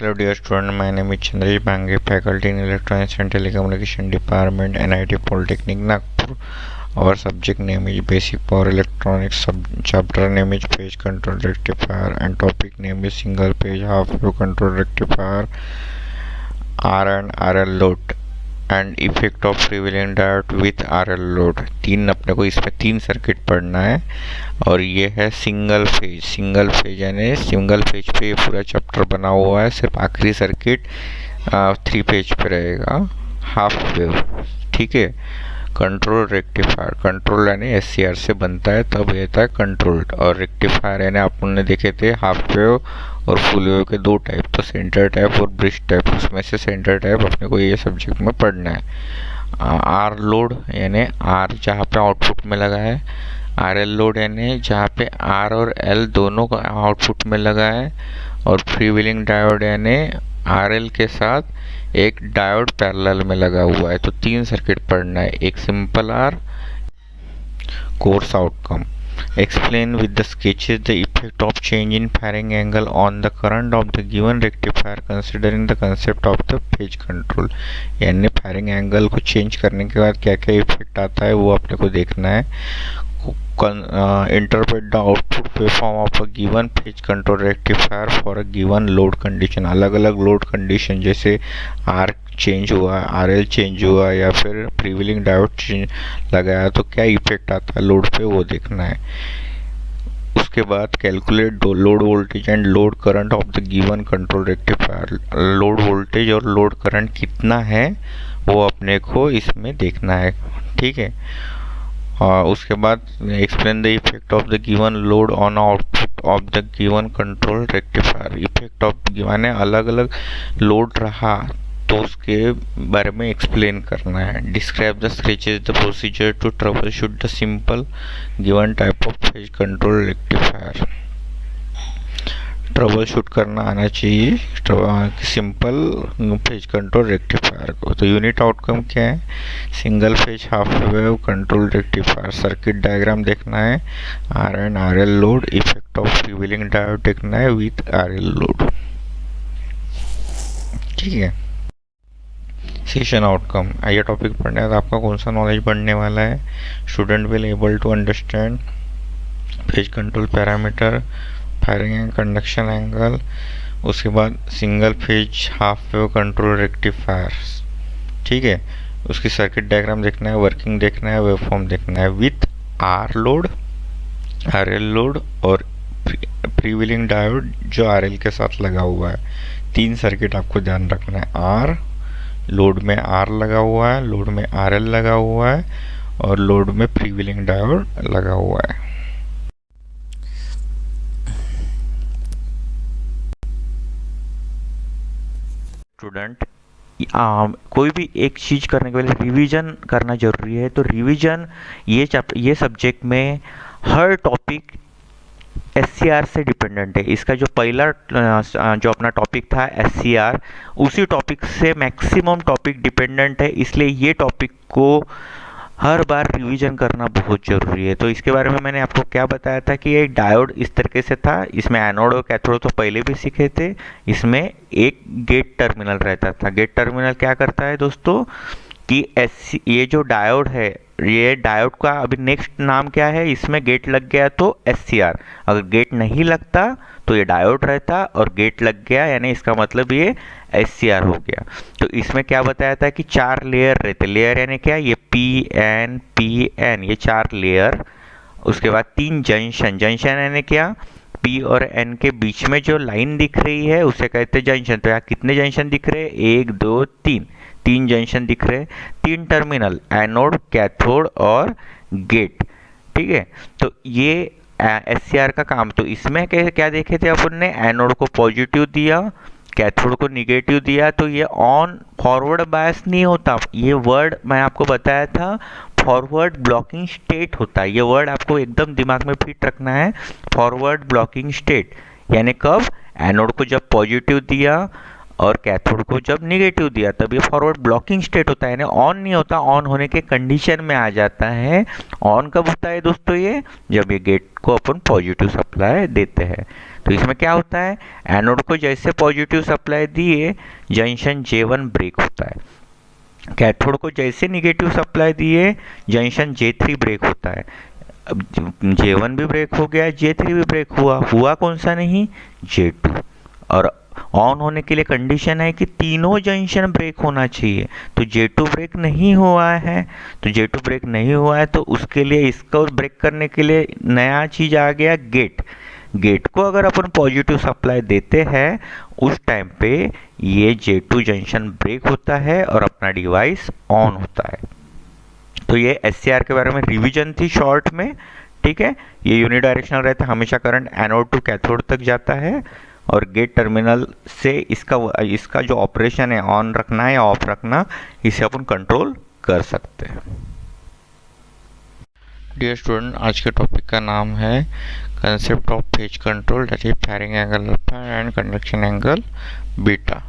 Hello dear student, my name is Chandresh Bange, faculty in Electronics and Telecommunication Department, NIT Polytechnic Nagpur. Our subject name is Basic Power Electronics, chapter name is Phase Control Rectifier, and topic name is Single Phase Half Wave Control Rectifier, R and RL load and effect of freewheeling diode with RL load. तीन अपने को इसमें तीन circuit पढ़ना है और ये है सिंगल फेज यानी सिंगल फेज पे ये पूरा चैप्टर बना हुआ है। सिर्फ आखिरी सर्किट 3 फेज पे रहेगा, हाफ वेव। ठीक है। कंट्रोल रेक्टिफायर, कंट्रोल यानी एससीआर से बनता है, तब ये था कंट्रोल्ड। और रेक्टिफायर यानी आपने देखे थे हाफ वेव और फुल वेव के दो टाइप, तो सेंटर टाइप और ब्रिज टाइप। उसमें से सेंटर टाइप अपने को ये सब्जेक्ट में पढ़ना है। आर लोड यानी आर जहाँ पे आउटपुट में लगा है, आर एल लोड यानी जहाँ पे आर और एल दोनों का आउटपुट में लगा है, और फ्रीव्हीलिंग डायोड यानी आर एल के साथ एक डायोड पैरेलल में लगा हुआ है। तो तीन सर्किट पढ़ना है, एक simple R. Course outcome, explain with the sketches the effect of change in firing angle on the current of the given rectifier considering the concept of the phase control। यानी फायरिंग एंगल को change करने के बाद क्या क्या effect आता है वो अपने को देखना है। Interpret the output waveform of a given phase control rectifier for a given load condition. अलग अलग लोड कंडीशन जैसे आर चेंज हुआ, आरएल चेंज हुआ या फिर फ्रीव्हीलिंग डायोड चेंज लगाया तो क्या इफेक्ट आता है लोड पे वो देखना है। उसके बाद calculate load voltage and load current of the given control rectifier. Load voltage और लोड करंट कितना है वो अपने को इसमें देखना है। ठीक है। और उसके बाद explain the effect of the given load on output of the given control rectifier. Effect of given है, अलग अलग लोड रहा तो उसके बारे में एक्सप्लेन करना है। Describe the sketches the procedure to troubleshoot the simple given type of phase control rectifier. Troubleshoot करना आना चाहिए सिंपल फेज कंट्रोल रेक्टिफायर को। तो यूनिट आउटकम क्या है, single phase half wave control rectifier. Circuit diagram देखना है, R and R L load, effect of freewheeling diode देखना है विथ आर एल लोड। ठीक है। सेशन आउटकम, ये टॉपिक पढ़ने का आपका कौन सा नॉलेज बढ़ने वाला है। Student will able to understand phase control parameter, firing and conduction angle. उसके बाद single phase half wave control rectifiers. ठीक है। उसकी सर्किट डायग्राम देखना है, वर्किंग देखना है, वेवफॉर्म देखना है with R load, R L load और फ्रीव्हीलिंग डायोड जो आर एल के साथ लगा हुआ है। तीन सर्किट आपको ध्यान रखना है। आर लोड में आर लगा हुआ है, लोड में आर एल लगा हुआ है और लोड में फ्रीव्हीलिंग डायोड लगा हुआ है। स्टूडेंट कोई भी एक चीज करने के लिए रिवीजन करना जरूरी है। तो रिवीजन ये सब्जेक्ट में हर टॉपिक एससीआर से डिपेंडेंट है। इसका जो पहला जो अपना टॉपिक था एससीआर, उसी टॉपिक से मैक्सिमम टॉपिक डिपेंडेंट है, इसलिए ये टॉपिक को हर बार रिवीजन करना बहुत ज़रूरी है। तो इसके बारे में मैंने आपको क्या बताया था कि ये डायोड इस तरीके से था, इसमें एनोड और कैथोड तो पहले भी सीखे थे। इसमें एक गेट टर्मिनल रहता था। गेट टर्मिनल क्या करता है दोस्तों कि ये जो डायोड है, ये डायोड का अभी नेक्स्ट नाम क्या है, इसमें गेट लग गया तो एससीआर। अगर गेट नहीं लगता तो ये डायोड रहता, और गेट लग गया यानी इसका मतलब ये एससीआर हो गया। तो इसमें क्या बताया था कि 4 लेयर रहते। लेयर यानी क्या, ये पी एन ये 4 लेयर। उसके बाद 3 जंक्शन। जंक्शन यानी क्या, पी और एन के बीच में जो लाइन दिख रही है उसे कहते हैं जंक्शन। तो यहाँ कितने जंक्शन दिख रहे हैं, 1 2 3, 3 जंक्शन दिख रहे हैं। 3 टर्मिनल, एनोड, कैथोड और गेट। ठीक है। तो ये एससीआर का काम। तो इसमें क्या देखे थे अपन ने, एनोड को पॉजिटिव दिया, कैथोड को निगेटिव दिया, तो ये ऑन फॉरवर्ड बायस नहीं होता। ये वर्ड मैं आपको बताया था, फॉरवर्ड ब्लॉकिंग स्टेट होता है। ये वर्ड आपको एकदम दिमाग में फिट रखना है, फॉरवर्ड ब्लॉकिंग स्टेट। यानी कब, एनोड को जब पॉजिटिव दिया और कैथोड को जब निगेटिव दिया तब ये फॉरवर्ड ब्लॉकिंग स्टेट होता है, यानी ऑन नहीं होता, ऑन होने के कंडीशन में आ जाता है। ऑन कब होता है दोस्तों, ये जब ये गेट को अपन पॉजिटिव सप्लाई देते हैं। तो इसमें क्या होता है, एनोड को जैसे पॉजिटिव सप्लाई दिए जंक्शन J1 ब्रेक होता है, कैथोड को जैसे निगेटिव सप्लाई दिए जंक्शन J3 ब्रेक होता है। अब J1 भी ब्रेक हो गया, J3 भी ब्रेक हुआ कौन सा नहीं, J2। और ऑन होने के लिए कंडीशन है कि तीनों जंक्शन ब्रेक होना चाहिए। तो J2 ब्रेक नहीं हुआ है, तो J2 ब्रेक नहीं हुआ है तो उसके लिए इसको ब्रेक करने के लिए नया चीज आ गया, गेट को अगर अपन पॉजिटिव सप्लाई देते हैं उस टाइम पे ये J2 जंक्शन ब्रेक होता है और अपना डिवाइस ऑन होता है। तो ये SCR के बारे में रिवीजन थी शॉर्ट में, ठीक है। ये यूनिडायरेक्शनल रहता है, हमेशा करंट एनोड टू कैथोड तक जाता है और गेट टर्मिनल से इसका जो ऑपरेशन है, ऑन रखना है या ऑफ रखना, इसे अपन कंट्रोल कर सकते हैं। डियर स्टूडेंट, आज के टॉपिक का नाम है concept of phase control, that is firing angle alpha and conduction angle beta.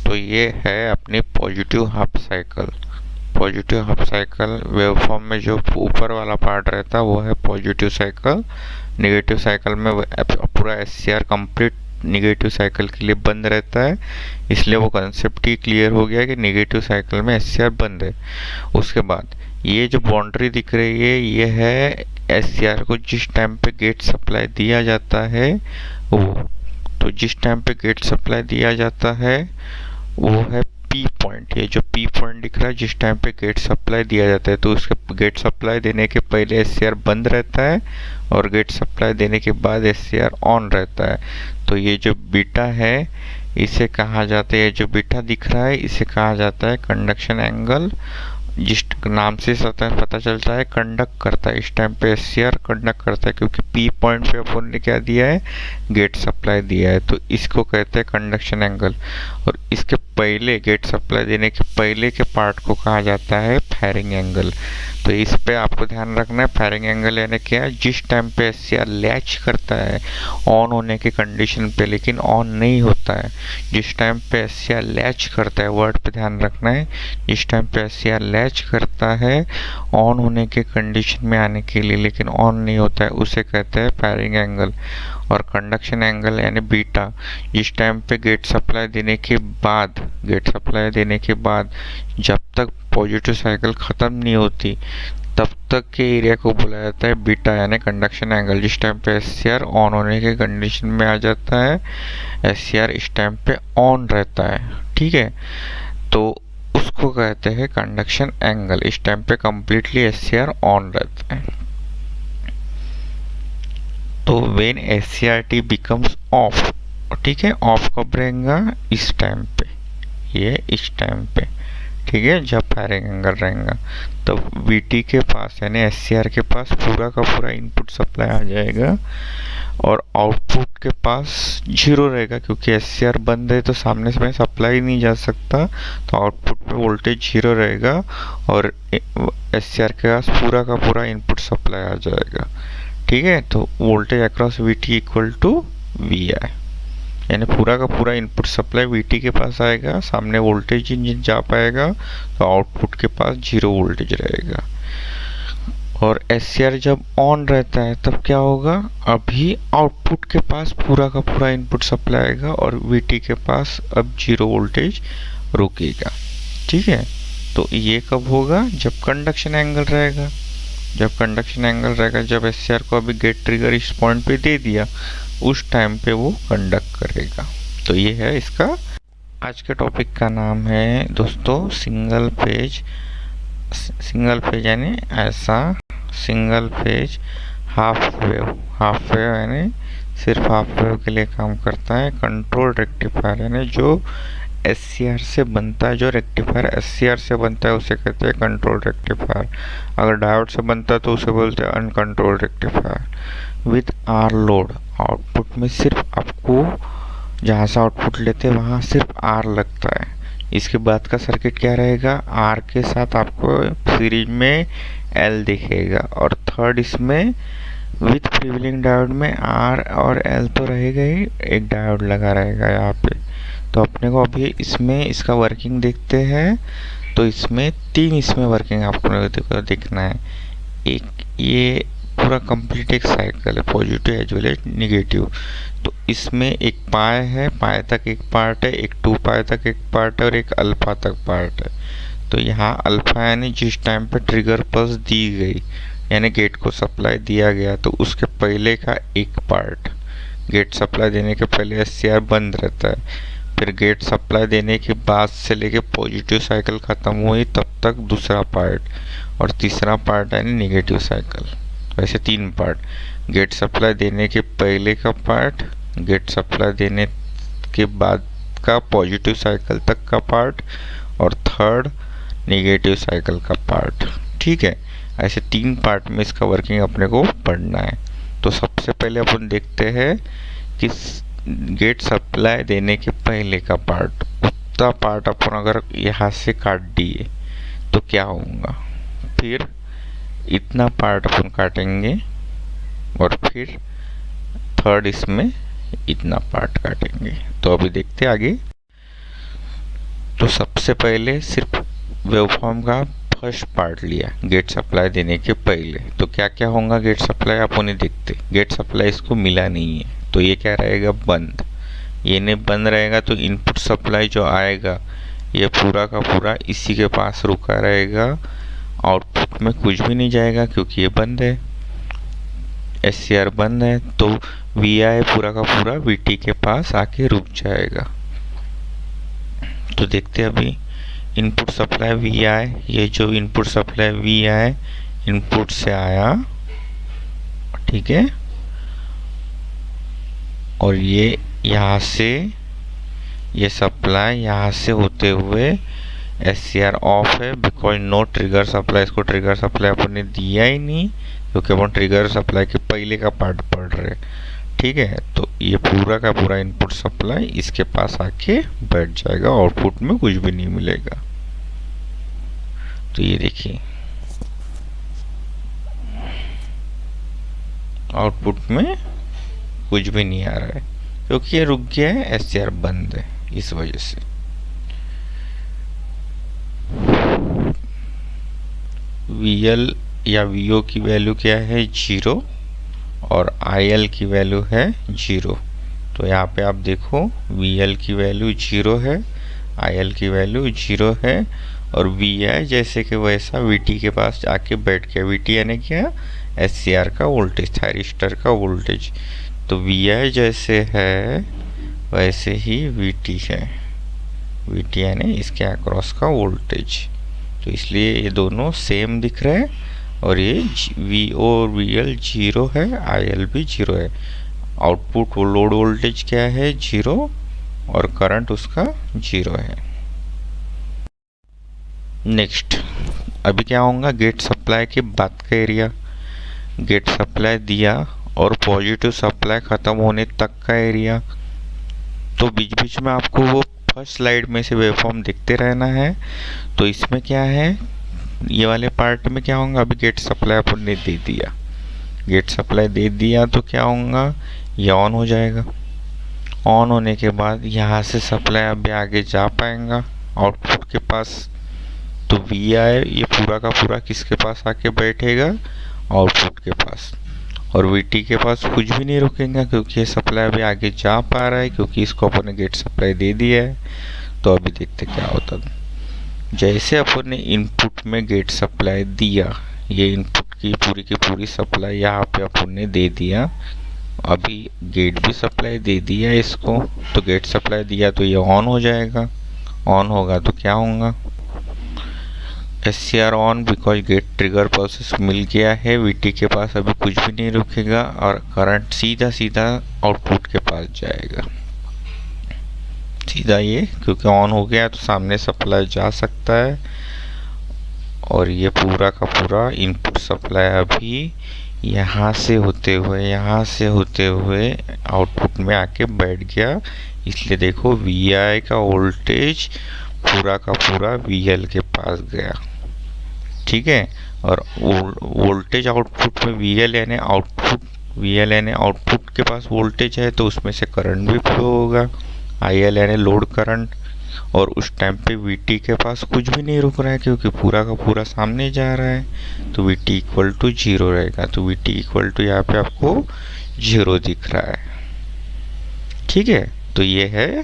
तो ये है अपनी positive half cycle. Positive half cycle waveform में जो ऊपर वाला पार्ट रहता है वो है पॉजिटिव साइकिल। नेगेटिव साइकिल में पूरा SCR कंप्लीट नेगेटिव साइकिल के लिए बंद रहता है, इसलिए वो कंसेप्ट ही क्लियर हो गया कि नेगेटिव साइकिल में SCR बंद है। उसके बाद ये जो बाउंड्री दिख रही है ये है SCR को जिस टाइम पे गेट सप्लाई दिया जाता है वो। तो जिस टाइम पे गेट सप्लाई दिया जाता है वो है P पॉइंट। ये जो P पॉइंट दिख रहा है जिस टाइम पे गेट सप्लाई दिया जाता है, तो उसके गेट सप्लाई देने के पहले SCR बंद रहता है और गेट सप्लाई देने के बाद SCR ऑन रहता है। तो ये जो बीटा है इसे कहा जाता है, ये जो बीटा दिख रहा है इसे कहा जाता है कंडक्शन एंगल। जिस नाम से पता चलता है कंडक्ट करता है, इस टाइम पे SCR कंडक्ट करता है क्योंकि P पॉइंट पे अपन ने क्या दिया है, गेट सप्लाई दिया है। तो इसको कहते हैं कंडक्शन एंगल। और इसके पहले गेट सप्लाई देने के पहले के पार्ट को कहा जाता है फायरिंग एंगल। तो इस पे आपको ध्यान रखना है, फायरिंग एंगल यानी क्या है, जिस टाइम पे SCR लैच करता है ऑन होने के कंडीशन पे लेकिन ऑन नहीं होता है। जिस टाइम पे SCR लैच करता है, वर्ड पे ध्यान रखना है, जिस टाइम पे SCR लैच करता है ऑन होने के कंडीशन में आने के लिए लेकिन ऑन नहीं होता है, उसे कहते हैं फायरिंग एंगल। और कंडक्शन एंगल यानी बीटा, जिस टाइम पे गेट सप्लाई देने के बाद जब तक पॉजिटिव साइकिल ख़त्म नहीं होती तब तक के एरिया को बोला जाता है बीटा यानी कंडक्शन एंगल। जिस टाइम पे SCR ऑन होने के कंडीशन में आ जाता है, SCR इस टाइम पे ऑन रहता है, ठीक है, तो उसको कहते हैं कंडक्शन एंगल। इस टाइम पे कंप्लीटली SCR ऑन रहता है। तो व्हेन SCRT बिकम्स ऑफ, ठीक है, ऑफ कब रहेगा, इस टाइम पे, ये इस टाइम पे, ठीक है, जब फायरिंग एंगल रहेगा तो VT के पास यानी SCR के पास पूरा का पूरा इनपुट सप्लाई आ जाएगा और आउटपुट के पास 0 रहेगा क्योंकि SCR बंद है तो सामने से सप्लाई नहीं जा सकता, तो आउटपुट पे वोल्टेज 0 रहेगा और SCR के पास पूरा का पूरा इनपुट सप्लाई आ जाएगा, ठीक है। तो voltage across VT equal to VI, यानी पूरा का पूरा इनपुट सप्लाई VT के पास आएगा, सामने वोल्टेज ही जा पाएगा तो आउटपुट के पास 0 वोल्टेज रहेगा। और SCR जब ऑन रहता है तब क्या होगा, अभी आउटपुट के पास पूरा का पूरा इनपुट सप्लाई आएगा और VT के पास अब 0 वोल्टेज रुकेगा, ठीक है। तो ये कब होगा, जब कंडक्शन एंगल रहेगा। जब कंडक्शन एंगल रहेगा, जब SCR को अभी गेट ट्रिगर इस पॉइंट पे दे दिया, उस टाइम पे वो कंडक्ट करेगा। तो ये है इसका आज के टॉपिक का नाम है दोस्तों सिंगल फेज यानी ऐसा सिंगल फेज हाफ वेव यानी सिर्फ हाफ वेव के लिए काम करता है। कंट्रोल रेक्टिफायर यानी जो SCR से बनता है, जो रेक्टिफायर SCR से बनता है उसे कहते हैं कंट्रोल रेक्टिफायर। अगर डायोड से बनता है तो उसे बोलते हैं uncontrol rectifier. With R load, output में सिर्फ आपको जहाँ से आउटपुट लेते हैं वहाँ सिर्फ R लगता है। इसके बाद का सर्किट क्या रहेगा, R के साथ आपको सीरीज में L दिखेगा और थर्ड इसमें विथ प्रिविलिंग डायोड में R और L तो रहेगा ही, एक डायोड लगा रहेगा यहाँ पे। तो अपने को अभी इसमें इसका वर्किंग देखते हैं। तो इसमें 3 इसमें वर्किंग आपको देखना है। एक ये पूरा कंप्लीट एक साइकिल है, positive as well as negative. तो इसमें एक पाई है, पाई तक एक पार्ट है, एक 2 पाई तक एक पार्ट है और एक अल्फा तक पार्ट है। तो यहाँ अल्फा यानी जिस टाइम पे ट्रिगर पल्स दी गई, यानी गेट को सप्लाई दिया गया, तो उसके पहले का एक पार्ट, गेट सप्लाई देने के पहले SCR बंद रहता है। फिर गेट सप्लाई देने के बाद से लेके पॉजिटिव साइकिल ख़त्म हुई तब तक दूसरा पार्ट, और तीसरा पार्ट यानी नेगेटिव साइकिल। वैसे 3 पार्ट, गेट सप्लाई देने के पहले का पार्ट, गेट सप्लाई देने के बाद का पॉजिटिव साइकिल तक का पार्ट, और थर्ड नेगेटिव साइकिल का पार्ट। ठीक है, ऐसे 3 पार्ट में इसका वर्किंग अपने को पढ़ना है। तो सबसे पहले अपन देखते हैं कि गेट सप्लाई देने के पहले का पार्ट, उतना पार्ट अपन अगर यहाँ से काट दिए तो क्या होगा। फिर इतना पार्ट अपन काटेंगे और फिर थर्ड इसमें इतना पार्ट काटेंगे। तो अभी देखते हैं आगे। तो सबसे पहले सिर्फ वेवफॉर्म का फर्स्ट पार्ट लिया गेट सप्लाई देने के पहले, तो क्या क्या होगा गेट सप्लाई अपन नहीं देखते। गेट सप्लाई इसको मिला नहीं है तो ये क्या रहेगा, बंद। ये नहीं बंद रहेगा तो इनपुट सप्लाई जो आएगा ये पूरा का पूरा इसी के पास रुका रहेगा, आउटपुट में कुछ भी नहीं जाएगा क्योंकि ये बंद है, SCR बंद है। तो VI पूरा का पूरा VT के पास आके रुक जाएगा। तो देखते हैं अभी इनपुट सप्लाई VI, ये जो इनपुट सप्लाई VI इनपुट से आया, ठीक है, और ये यहाँ से ये सप्लाई यहाँ से होते हुए SCR ऑफ है, बिकॉज नो ट्रिगर सप्लाई। इसको ट्रिगर सप्लाई अपन ने दिया ही नहीं क्योंकि अपन ट्रिगर सप्लाई के पहले का पार्ट पढ़ रहे। ठीक है, तो ये पूरा का पूरा इनपुट सप्लाई इसके पास आके बैठ जाएगा, आउटपुट में कुछ भी नहीं मिलेगा। तो ये देखिए आउटपुट में कुछ भी नहीं आ रहा है क्योंकि ये रुक गया है, SCR बंद है इस वजह से। VL या VO की वैल्यू क्या है, 0, और IL की वैल्यू है 0। तो यहाँ पे आप देखो VL की वैल्यू 0 है, IL की वैल्यू 0 है, और VI जैसे कि वैसा VT के पास आके बैठ गया। VT यानी क्या, SCR का वोल्टेज, थायरिस्टर का वोल्टेज। तो VI जैसे है वैसे ही VT है, VT यानी इसके अक्रॉस का वोल्टेज। तो इसलिए ये दोनों सेम दिख रहे हैं, और ये VO और VL 0 है, IL भी 0 है। आउटपुट लोड वोल्टेज क्या है, 0, और करंट उसका 0 है। नेक्स्ट अभी क्या होगा, गेट सप्लाई के बाद का एरिया। गेट सप्लाई दिया और पॉजिटिव सप्लाई ख़त्म होने तक का एरिया। तो बीच बीच में आपको वो फर्स्ट स्लाइड में से वेवफॉर्म देखते रहना है। तो इसमें क्या है, ये वाले पार्ट में क्या होगा, अभी गेट सप्लाई अपन ने दे दिया, गेट सप्लाई दे दिया तो क्या होगा, ये ऑन हो जाएगा। ऑन होने के बाद यहाँ से सप्लाई अभी आगे जा पाएगा आउटपुट के पास। तो VI ये पूरा का पूरा किसके पास आके बैठेगा, आउटपुट के पास, और VT के पास कुछ भी नहीं रुकेगा क्योंकि ये सप्लाई अभी आगे जा पा रहा है क्योंकि इसको अपन ने गेट सप्लाई दे दिया है। तो अभी देखते क्या होता है। जैसे अपन ने इनपुट में गेट सप्लाई दिया, ये इनपुट की पूरी सप्लाई यहाँ पे अपन ने दे दिया, अभी गेट भी सप्लाई दे दिया इसको। तो गेट सप्लाई दिया तो ये ऑन हो जाएगा, ऑन होगा तो क्या होगा, SCR on, because gate trigger process मिल गया है, VT के पास अभी कुछ भी नहीं रुकेगा, और करंट सीधा सीधा आउटपुट के पास जाएगा सीधा, ये क्योंकि ऑन हो गया तो सामने सप्लाई जा सकता है। और ये पूरा का पूरा इनपुट सप्लाई अभी यहाँ से होते हुए आउटपुट में आके बैठ गया। इसलिए देखो VI का वोल्टेज पूरा का पूरा VL के पास गया, ठीक है। और वोल्टेज आउटपुट में VL यानी आउटपुट के पास वोल्टेज है तो उसमें से करंट भी फ्लो होगा, IL यानी लोड करंट। और उस टाइम पे वीटी के पास कुछ भी नहीं रुक रहा है क्योंकि पूरा का पूरा सामने जा रहा है, तो वीटी इक्वल टू 0 रहेगा। तो वीटी इक्वल टू यहाँ पे आपको 0 दिख रहा है। ठीक है, तो ये है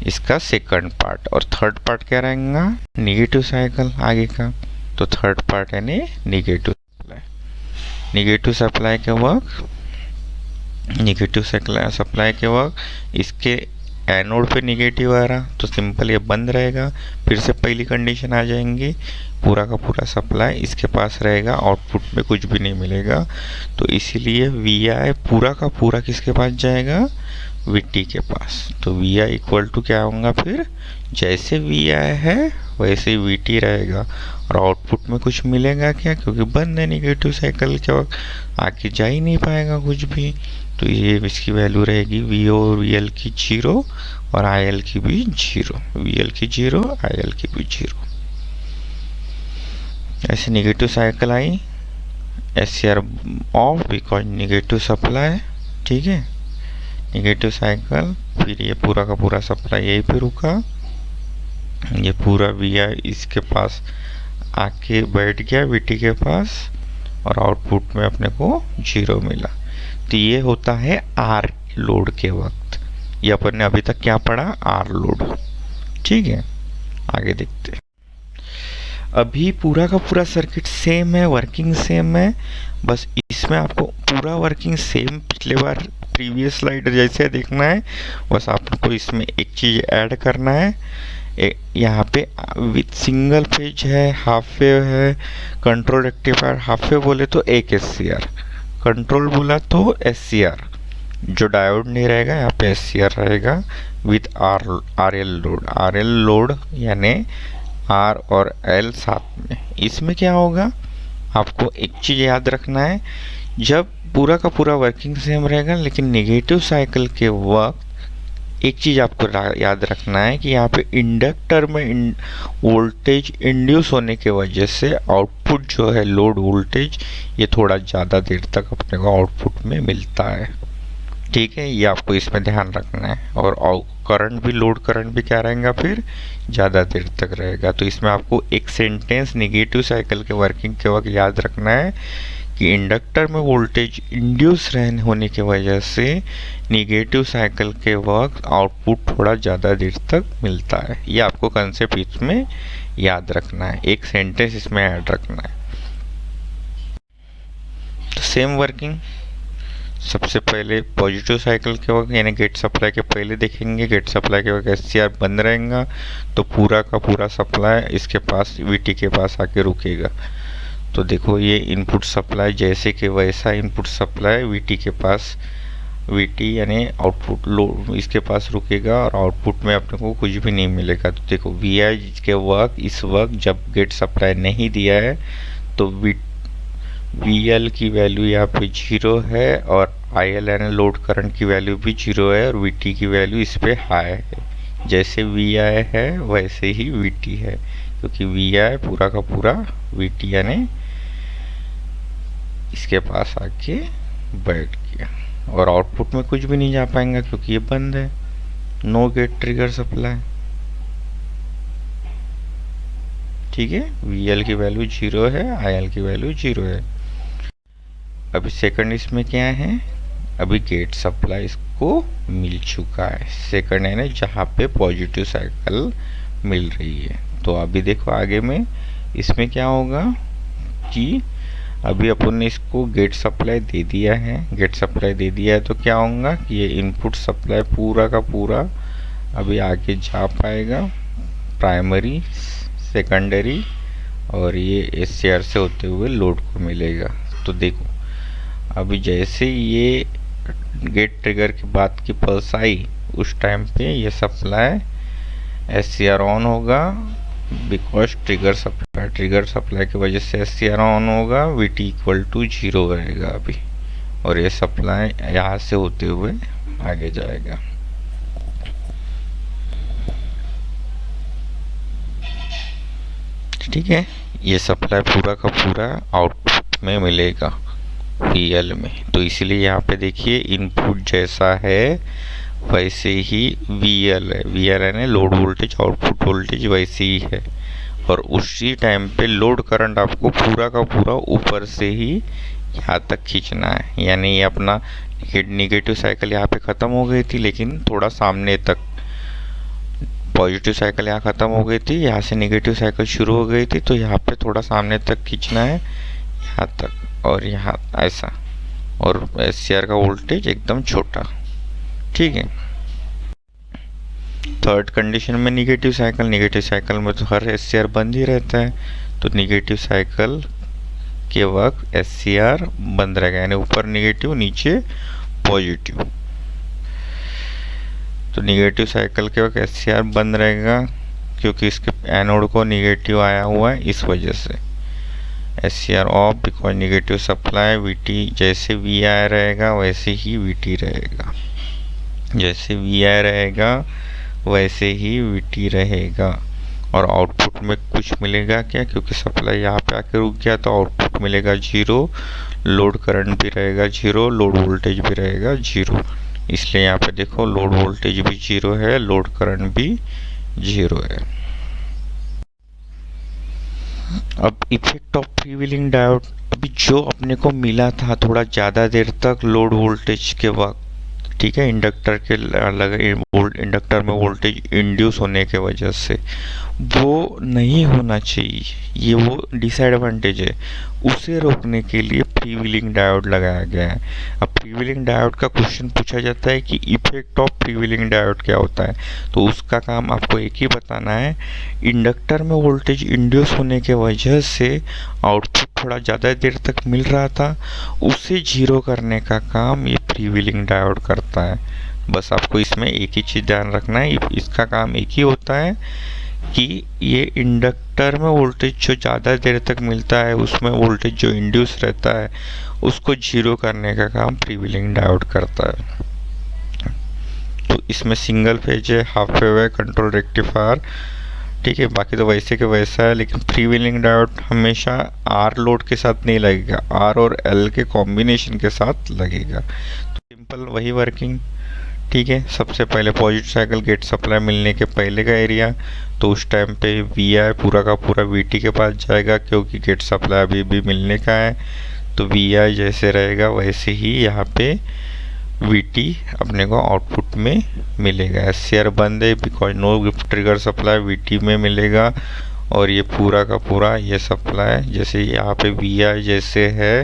इसका सेकंड पार्ट। और थर्ड पार्ट क्या रहेगा, निगेटिव साइकिल आगे का। तो थर्ड पार्ट यानी निगेटिव सप्लाई। निगेटिव सप्लाई के वक्त, निगेटिव सप्लाई के वक्त इसके एनोड पे निगेटिव आ रहा तो सिंपल ये बंद रहेगा। फिर से पहली कंडीशन आ जाएंगी, पूरा का पूरा सप्लाई इसके पास रहेगा, आउटपुट में कुछ भी नहीं मिलेगा। तो इसीलिए वी आई पूरा का पूरा किसके पास जाएगा, वीटी के पास। तो वी आई इक्वल टू क्या होगा, फिर जैसे वी आई है वैसे ही वीटी रहेगा। और आउटपुट में कुछ मिलेगा क्या, क्योंकि बंद है निगेटिव साइकिल के वक्त, आगे जा ही नहीं पाएगा कुछ भी। तो ये इसकी वैल्यू रहेगी वी और वी एल की 0 और आई एल की भी 0, वी एल की 0 आई एल की भी 0। ऐसे निगेटिव साइकिल आई, S C R off because negative supply. ठीक है, निगेटिव साइकिल, फिर ये पूरा का पूरा सप्लाई यहीं पे रुका, ये पूरा वी आई इसके पास आके बैठ गया वीटी के पास, और आउटपुट में अपने को 0 मिला। तो ये होता है आर लोड के वक्त। ये अपन ने अभी तक क्या पढ़ा, आर लोड। ठीक है, आगे देखते हैं। अभी पूरा का पूरा सर्किट सेम है, वर्किंग सेम है, बस इसमें आपको पूरा वर्किंग सेम पिछले बार प्रीवियस स्लाइड जैसे देखना है। बस आपको इसमें एक चीज़ ऐड करना है, यहाँ पे विथ सिंगल फेज है, हाफ वेव है, कंट्रोल रेक्टिफायर। हाफ वेव बोले तो एक SCR, कंट्रोल बोला तो SCR। जो डायोड नहीं रहेगा यहाँ पे SCR रहेगा with RL load. RL load यानी R और L साथ में। इसमें क्या होगा, आपको एक चीज़ याद रखना है, जब पूरा का पूरा वर्किंग सेम रहेगा लेकिन नेगेटिव साइकिल के वक्त एक चीज़ आपको याद रखना है कि यहाँ पे इंडक्टर में वोल्टेज इंड्यूस होने के वजह से आउटपुट जो है लोड वोल्टेज ये थोड़ा ज़्यादा देर तक अपने को आउटपुट में मिलता है। ठीक है, ये आपको इसमें ध्यान रखना है। और करंट भी, लोड करंट भी क्या रहेगा, फिर ज़्यादा देर तक रहेगा। तो इसमें आपको एक सेंटेंस नेगेटिव साइकिल के वर्किंग के वक्त याद रखना है कि इंडक्टर में वोल्टेज इंड्यूस होने की वजह से निगेटिव साइकिल के वक्त आउटपुट थोड़ा ज़्यादा देर तक मिलता है। ये आपको कंसेप्ट इसमें याद रखना है, एक सेंटेंस इसमें ऐड रखना है। तो सेम वर्किंग, सबसे पहले पॉजिटिव साइकिल के वक्त यानी गेट सप्लाई के पहले देखेंगे। गेट सप्लाई के वक्त SCR बंद रहेगा तो पूरा का पूरा सप्लाई इसके पास VT के पास आके रुकेगा। तो देखो ये इनपुट सप्लाई जैसे कि वैसा इनपुट सप्लाई VT के पास, VT यानी आउटपुट लोड इसके पास रुकेगा और आउटपुट में अपने को कुछ भी नहीं मिलेगा। तो देखो VI के वक्त, इस वक्त जब गेट सप्लाई नहीं दिया है तो VL की वैल्यू यहाँ पे 0 है और IL यानी लोड करंट की वैल्यू भी 0 है और VT की वैल्यू इस पे हाई है। जैसे VI है वैसे ही VT है, क्योंकि VI पूरा का पूरा VT यानी इसके पास आके बैठ गया और आउटपुट में कुछ भी नहीं जा पाएंगा क्योंकि ये बंद है, नो गेट ट्रिगर सप्लाई। ठीक है, VL की वैल्यू 0 है, IL की वैल्यू 0 है। अभी सेकंड इसमें क्या है, अभी गेट सप्लाई इसको मिल चुका है। सेकंड है ना जहाँ पे पॉजिटिव साइकिल मिल रही है। तो अभी देखो आगे में इसमें क्या होगा कि अभी अपन ने इसको गेट सप्लाई दे दिया है। गेट सप्लाई दे दिया है तो क्या होगा कि ये इनपुट सप्लाई पूरा का पूरा अभी आगे जा पाएगा प्राइमरी, सेकेंडरी और ये SCR से होते हुए लोड को मिलेगा। तो देखो अभी जैसे ये गेट ट्रिगर के बाद की पल्स आई उस टाइम पे ये सप्लाई SCR ऑन होगा, बिकॉज ट्रिगर सप्लाई की वजह से SCR ऑन होगा, VT इक्वल टू 0 रहेगा अभी और ये सप्लाई यहाँ से होते हुए आगे जाएगा। ठीक है, ये सप्लाई पूरा का पूरा आउटपुट में मिलेगा PL में। तो इसलिए यहाँ पे देखिए इनपुट जैसा है वैसे ही VL है, VL यानी लोड वोल्टेज आउटपुट वोल्टेज वैसे ही है। और उसी टाइम पे लोड करंट आपको पूरा का पूरा ऊपर से ही यहाँ तक खींचना है। यानी ये अपना निगेटिव साइकिल यहाँ पे ख़त्म हो गई थी, लेकिन थोड़ा सामने तक पॉजिटिव साइकिल यहाँ ख़त्म हो गई थी, यहाँ से निगेटिव साइकिल शुरू हो गई थी, तो यहाँ पे थोड़ा सामने तक खींचना है, यहाँ तक और यहाँ ऐसा। और SCR का वोल्टेज एकदम छोटा, ठीक है। थर्ड कंडीशन में निगेटिव साइकिल में तो हर SCR बंद ही रहता है, तो निगेटिव साइकिल के वक्त SCR बंद रहेगा, यानी ऊपर निगेटिव नीचे पॉजिटिव। तो निगेटिव साइकिल के वक्त SCR बंद रहेगा, क्योंकि इसके एनोड को निगेटिव आया हुआ है, इस वजह से SCR of because negative supply. VT जैसे VI रहेगा वैसे ही VT रहेगा, जैसे VI रहेगा वैसे ही VT रहेगा। और आउटपुट में कुछ मिलेगा क्या, क्योंकि सप्लाई यहाँ पे आके रुक गया, तो आउटपुट मिलेगा 0, लोड करंट भी रहेगा 0, लोड वोल्टेज भी रहेगा 0। इसलिए यहाँ पे देखो लोड वोल्टेज भी 0 है, लोड करंट भी 0 है। अब इफेक्ट ऑफ फ्रीव्हीलिंग डायोड, अभी जो अपने को मिला था थोड़ा ज़्यादा देर तक लोड वोल्टेज के वक्त, ठीक है, इंडक्टर के इंडक्टर में वोल्टेज इंड्यूस होने के वजह से, वो नहीं होना चाहिए, ये वो डिसएडवांटेज है। उसे रोकने के लिए फ्रीव्हीलिंग डायोड लगाया गया है। अब फ्रीव्हीलिंग डायोड का क्वेश्चन पूछा जाता है कि इफेक्ट ऑफ फ्रीव्हीलिंग डायोड क्या होता है, तो उसका काम आपको एक ही बताना है, इंडक्टर में वोल्टेज इंड्यूस होने के वजह से आउटपुट थोड़ा ज़्यादा देर तक मिल रहा था, उसे जीरो करने का काम ये फ्रीव्हीलिंग डायोड करता है। बस आपको इसमें एक ही चीज़ ध्यान रखना है, इसका काम एक ही होता है कि ये इंडक्टर में वोल्टेज जो ज़्यादा देर तक मिलता है, उसमें वोल्टेज जो इंड्यूस रहता है उसको जीरो करने का काम फ्रीव्हीलिंग डायोड करता है। तो इसमें सिंगल फेज है, हाफ वेव है, कंट्रोल रेक्टिफायर, ठीक है, बाकी तो वैसे के वैसा है। लेकिन फ्रीव्हीलिंग डायोड हमेशा R लोड के साथ नहीं लगेगा, R और L के कॉम्बिनेशन के साथ लगेगा। तो सिंपल वही वर्किंग, ठीक है। सबसे पहले पॉजिटिव साइकिल गेट सप्लाई मिलने के पहले का एरिया, तो उस टाइम पे VI पूरा का पूरा VT के पास जाएगा, क्योंकि गेट सप्लाई अभी भी मिलने का है। तो VI जैसे रहेगा वैसे ही यहाँ पे VT अपने को आउटपुट में मिलेगा। SCR बंद है because know trigger supply VT में मिलेगा, और ये पूरा का पूरा ये सप्लाई जैसे यहाँ पे VI जैसे है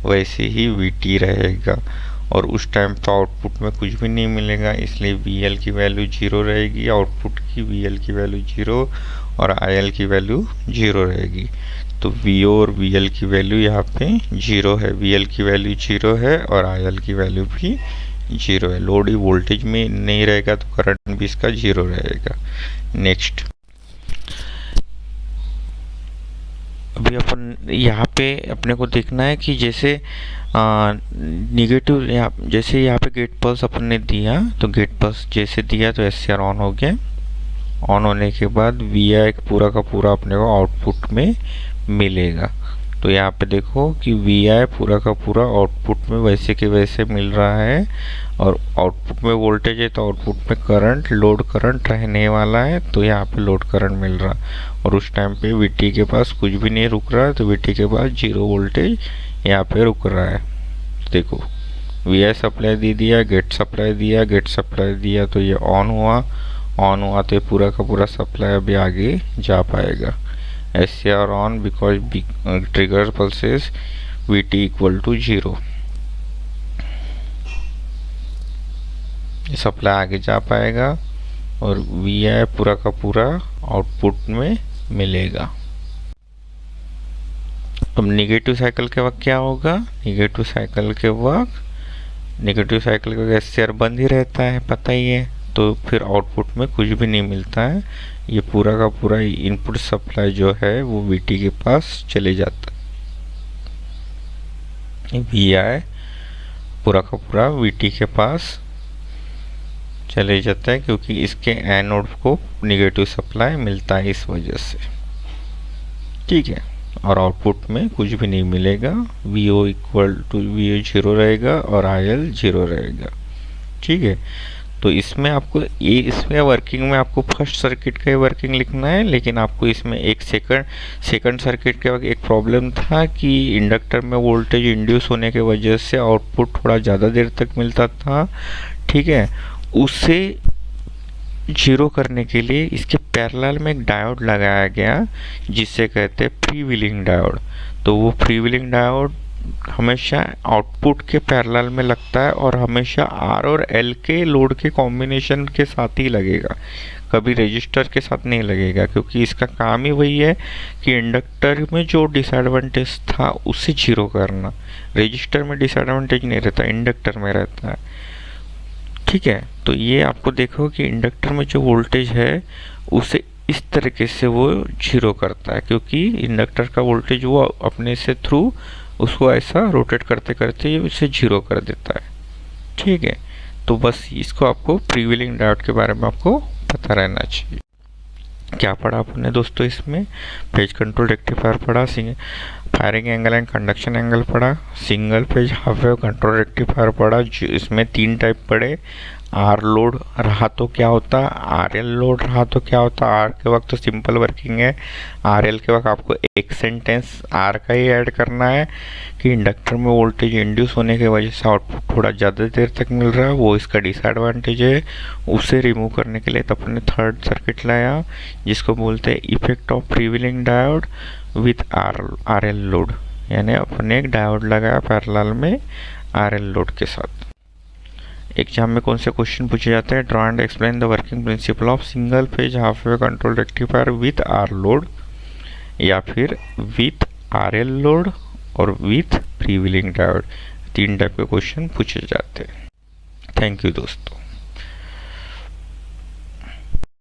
वैसे ही VT रहेगा। और उस टाइम पे आउटपुट में कुछ भी नहीं मिलेगा, इसलिए VL की वैल्यू 0 रहेगी, आउटपुट की VL की वैल्यू 0 और IL की वैल्यू 0 रहेगी। तो VO और VL की वैल्यू यहाँ पे 0 है, VL की वैल्यू 0 है और IL की वैल्यू भी 0 है। लोड ही वोल्टेज में नहीं रहेगा तो करंट भी इसका 0 रहेगा। नेक्स्ट, अभी अपन यहाँ पे अपने को देखना है कि जैसे निगेटिव जैसे यहाँ पे गेट पल्स अपन ने दिया, तो गेट पल्स जैसे दिया तो SCR ऑन हो गया। ऑन होने के बाद VI पूरा का पूरा अपने को आउटपुट में मिलेगा। तो यहाँ पे देखो कि VI पूरा का पूरा आउटपुट में वैसे के वैसे मिल रहा है, और आउटपुट में वोल्टेज है तो आउटपुट में करंट, लोड करंट रहने वाला है, तो यहाँ पे लोड करंट मिल रहा। और उस टाइम पे VT के पास कुछ भी नहीं रुक रहा है, तो VT के पास 0 वोल्टेज यहाँ पे रुक रहा है। देखो VI सप्लाई दे दिया, गेट सप्लाई दिया, गेट सप्लाई दिया, तो ये ऑन हुआ तो ये पूरा का पूरा सप्लाई अभी आगे जा पाएगा। SCR on because trigger pulses VT equal to 0, supply आगे जा पाएगा और VI पूरा का पूरा आउटपुट में मिलेगा। अब निगेटिव साइकिल के वक्त क्या होगा, निगेटिव साइकिल के वक्त SCR बंद ही रहता है, पता ही है, तो फिर आउटपुट में कुछ भी नहीं मिलता है। ये पूरा का पूरा इनपुट सप्लाई जो है वो VT के पास चले जाता है। VI पूरा का पूरा VT के पास चले जाता है, क्योंकि इसके एनोड को निगेटिव सप्लाई मिलता है इस वजह से, ठीक है। और आउटपुट में कुछ भी नहीं मिलेगा, VO 0 रहेगा और IL 0 रहेगा, ठीक है। तो इसमें आपको ये इसमें वर्किंग में आपको फर्स्ट सर्किट का ही वर्किंग लिखना है, लेकिन आपको इसमें एक सेकंड सर्किट का एक प्रॉब्लम था कि इंडक्टर में वोल्टेज इंड्यूस होने की वजह से आउटपुट थोड़ा ज़्यादा देर तक मिलता था, ठीक है। उसे जीरो करने के लिए इसके पैरेलल में एक डायोड लगाया गया जिसे कहते हैं फ्री व्हीलिंग डायोड। तो वो फ्री व्हीलिंग डायोड हमेशा आउटपुट के पैरेलल में लगता है और हमेशा आर और एल के लोड के कॉम्बिनेशन के साथ ही लगेगा, कभी रजिस्टर के साथ नहीं लगेगा, क्योंकि इसका काम ही वही है कि इंडक्टर में जो डिसएडवांटेज था उसे जीरो करना। रजिस्टर में डिसएडवांटेज नहीं रहता, इंडक्टर में रहता है, ठीक है। तो ये आपको देखो कि इंडक्टर में जो वोल्टेज है उसे इस तरीके से वो जीरो करता है, क्योंकि इंडक्टर का वोल्टेज वो अपने से थ्रू उसको ऐसा रोटेट करते करते उसे जीरो कर देता है, ठीक है। तो बस इसको आपको फ्री व्हीलिंग डायोड के बारे में आपको पता रहना चाहिए। क्या पढ़ा आपने दोस्तों इसमें? फेज कंट्रोल रेक्टिफायर पढ़ा, firing angle and conduction angle पढ़ा, single phase half wave control rectifier पढ़ा। इसमें 3 टाइप पढ़े। आर लोड रहा तो क्या होता, आर एल लोड रहा तो क्या होता। आर के वक्त तो सिंपल वर्किंग है, आर एल के वक्त आपको एक सेंटेंस आर का ही ऐड करना है कि इंडक्टर में वोल्टेज इंड्यूस होने की वजह से आउटपुट थोड़ा ज़्यादा देर तक मिल रहा है, वो इसका डिसएडवांटेज है। उसे रिमूव करने के लिए तो अपने थर्ड सर्किट लाया जिसको बोलते हैं effect of free wheeling diode with R L load, यानी अपने एक डायोड लगाया पैरेलल में आर एल लोड के साथ। एग्जाम में कौन से क्वेश्चन पूछे जाते हैं? Draw and explain the working principle of single phase half wave control rectifier with R load, या फिर विथ आर एल लोड और with freewheeling diode. 3 type के क्वेश्चन पूछे जाते हैं। थैंक यू दोस्तों।